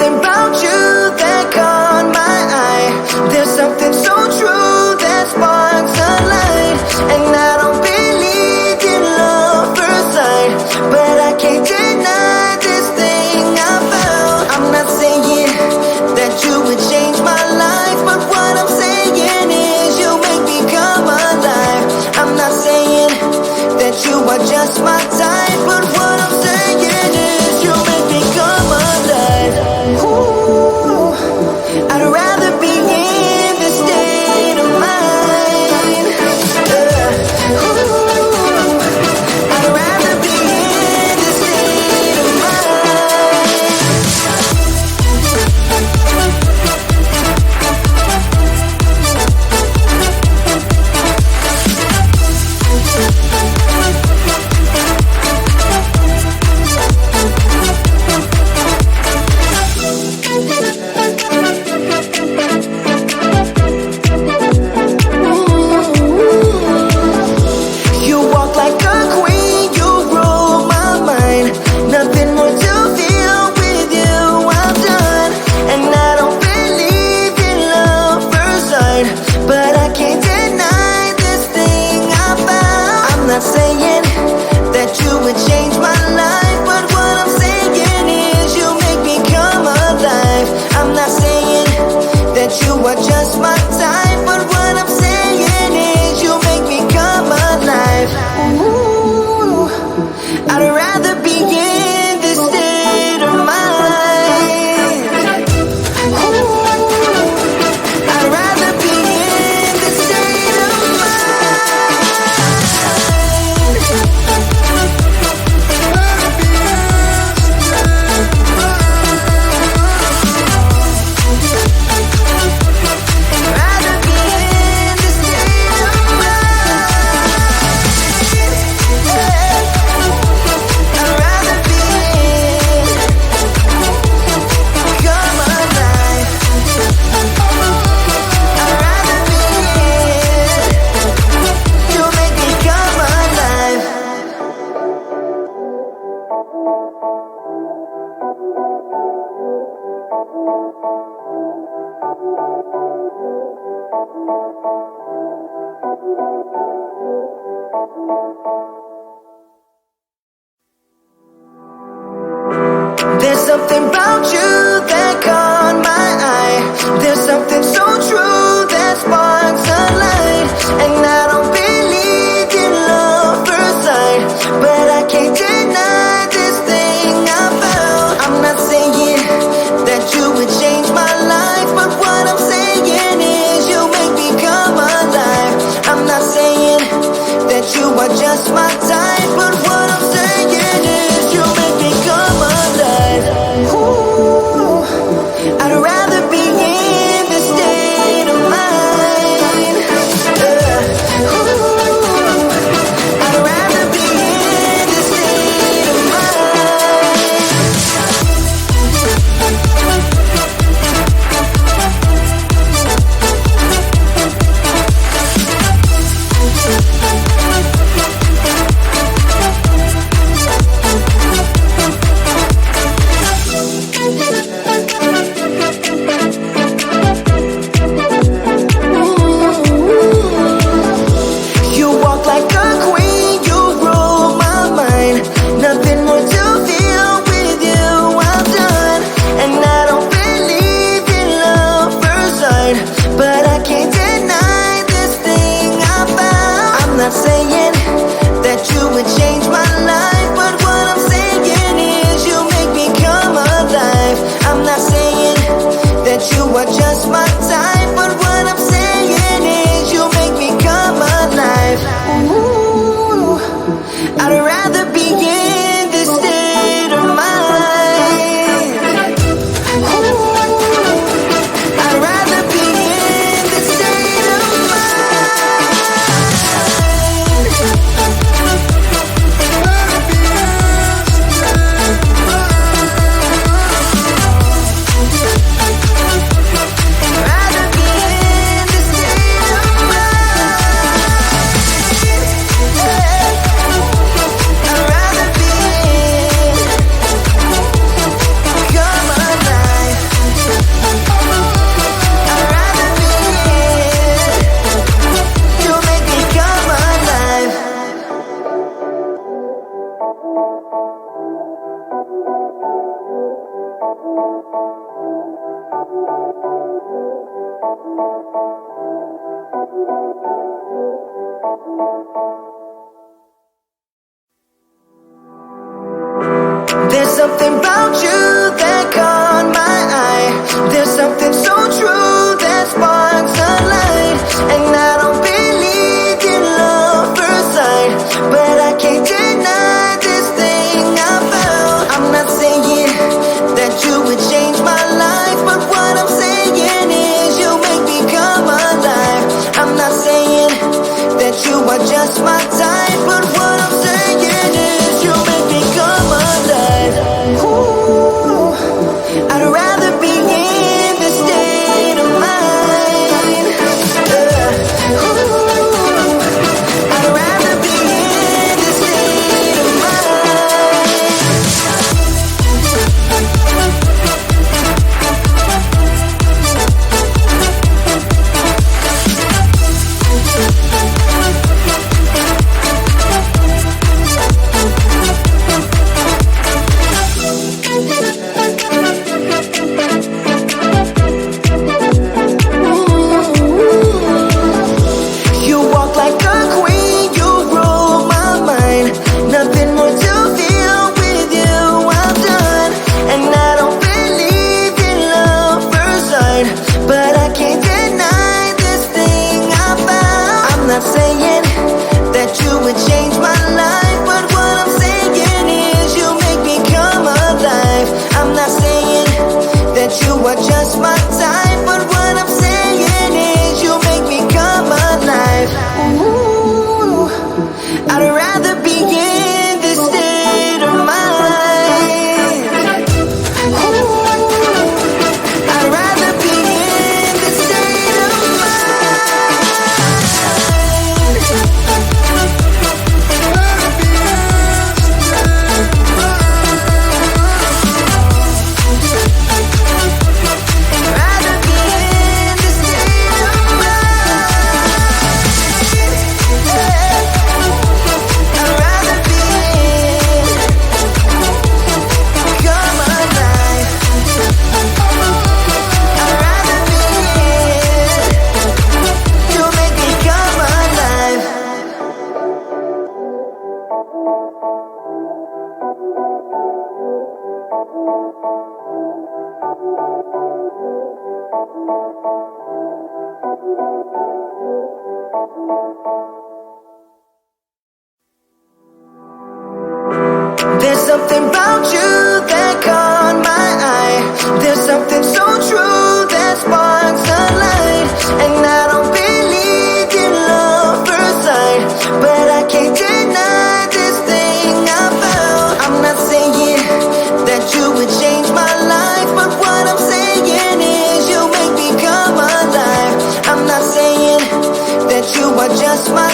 something about you that caught my eye. There's something so true that sparks a light. And I don't believe in love first sight, but I can't deny this thing I found. I'm not saying that you would change my life, but what I'm saying is you make me come alive. I'm not saying that you are just my type, but what I'm saying is you make me come alive. Ooh, I'd rather be in this state of mind. Ooh, I'd rather be in this state of mind. You walk like a queen, you rule my mind. Nothing more to feel with you, I'm done. And I don't believe in love first sight, but I can't deny this thing I found. I'm not saying that you would change my life, but what I'm saying is you make me come alive. I'm not saying that you are just my type, but what I'm saying is you make me come alive. Ooh, I'd rather be in this state of mind. Ooh, I'd rather be in this state of rather be in this state of I'd rather be come alive. I'd rather be you make me come alive. There's something about you that caught my eye. There's something so true that sparks a light. And I don't believe in love first sight, but I can't deny this thing I found. I'm not saying that you would change my life, but what I'm saying is you make me come alive. I'm not saying that you are just my type, but what I'm saying is you make me come alive. Ooh, There's something about you that caught my eye. There's something so true that sparks a light. And I don't believe in love first sight, but I can't deny this thing I found. I'm not saying that you would change my life, but what I'm saying is you make me come alive. I'm not saying that you are just my type, but what I'm saying is you make me come alive. Ooh, I'd rather be in this state of mind. Ooh, I'd rather be in this state of mind. You walk like a queen, you rule my mind. Nothing more to feel with you, I'm done. And I don't believe in love first sight, but I can't deny this thing I found. I'm not saying that you would change my life, but what I'm saying is you make me come alive. I'm not saying that you are just my type, but what I'm saying is you make me come alive. Ooh, I'd rather be in this state of mind. Ooh, I'd rather be in this state of rather be in this state of I'd rather be in, come alive. I'd rather be in, you make me come alive. There's something about you that caught my eye. There's something so true that sparks a light. And I don't believe in love first sight, but I can't deny this thing I found. I'm not saying that you would change my life, but what I'm saying is you make me come alive. I'm not saying that you are just my